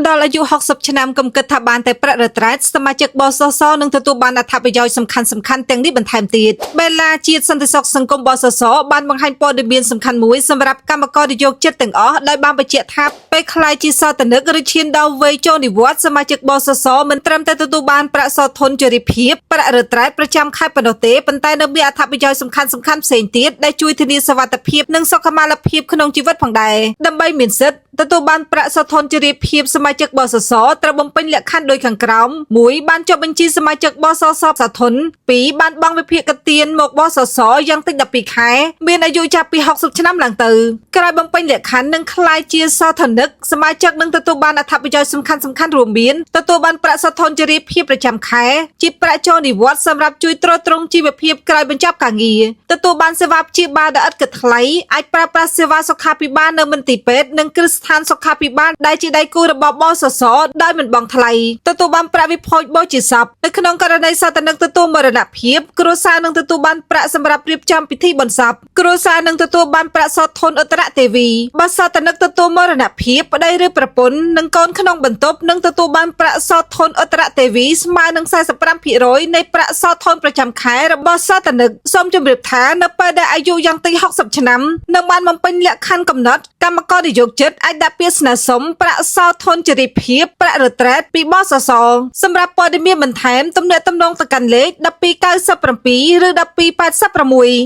ដល់អាយុ60ឆ្នាំកំគិតថាបានតែប្រាក់រត្រាច់សមាជិកបសសនឹងទទួលបានអត្ថប្រយោជន៍សំខាន់ៗទាំងនេះបន្ថែមទៀតបេឡាជាតិសន្តិសុខសង្គមបសសបានបង្ហាញព័ត៌មានសំខាន់មួយសម្រាប់កម្មករនិយោជិតទាំងអស់ដោយបានបញ្ជាក់ថាពេលខ្លាយជាសតនិកឬឈានដល់វ័យចូលនិវត្តន៍សមាជិកបសសមិនត្រឹមតែទទួលបានប្រាក់សោធនជរាភាពប្រាក់រត្រាច់ប្រចាំខែប៉ុណ្ណោះទេប៉ុន្តែនៅមានអត្ថប្រយោជន៍សំខាន់ៗផ្សេងទៀតដែលជួយធានាសុវត្ថិភាពនិងសុខុមាលភាពក្នុងជីវិតផងដែរដើម្បីមានសិទ្ធិទទួលបានប្រាក់សោធនជរាភាពសមាជិកបសសត្រូវបំពេញលក្ខខណ្ឌដូចខាងក្រោម 1. បានចុះបញ្ជីសមាជិកបសសសធន 2. បានបង់វិភាគទានមកបសសយ៉ាងតិច12ខែមានអាយុចាប់ពី60ឆ្នាំឡើងទៅក្រោយបំពេញលក្ខខណ្ឌនិងក្លាយជាសធនិកសមាជិកនឹងទទួលបានអត្ថប្រយោជន៍សំខាន់ៗរួមមានទទួលបានប្រាក់សោធនជរាភាពប្រចាំខែជាប្រាក់ចូលនិវត្តន៍សម្រាប់ជួយទ្រទ្រង់ជីវភាពក្រោយបញ្ចប់ការងារទទួលបានសេវាព្យាបាលដ៏ឥតគិតថ្លៃអាចប្រើប្រាស់សេវាសុខាភិបាលនៅមន្ទីរពេទ្យនិងគ្រឹះស្ថានសុខាភិបាលដែលជាដៃគូរបស់បសសដោយមិនបង់ថ្លៃទទួលបានប្រាក់វិភោគបូជាសពនៅក្នុងករណីសតនិកទទួលមរណភាពគ្រួសារនឹងទទួលបានប្រាក់សម្រាប់រៀបចំពិធីបុណ្យសពគ្រួសារនឹងទទួលបានប្រាក់សោធនឧត្តរទេវីបើសតនិកទទួលមរណភាពប្តីឬប្រពន្ធនិងកូនក្នុងបន្ទប់នឹងទទួលបានប្រាក់សោធនឧត្តរទេវីស្មើនឹង 45% នៃប្រាក់សោធនប្រចាំខែរបស់សតនិកសូមជម្រាបថានៅពេលដែលអាយុយ៉ាងតិច60ឆ្នាំនឹងបានបំពេញលក្ខខណ្ឌកំណត់កម្មករនិយោជិតអាចដាក់ពាក្យស្នើសុំប្រាក់សោធនជរាភាពប្រាក់រត្រាច់ពីបសសសម្រាប់ព័ត៌មានបន្ថែមទំនាក់ទំនងទៅកាន់លេខ 1297 ឬ 1286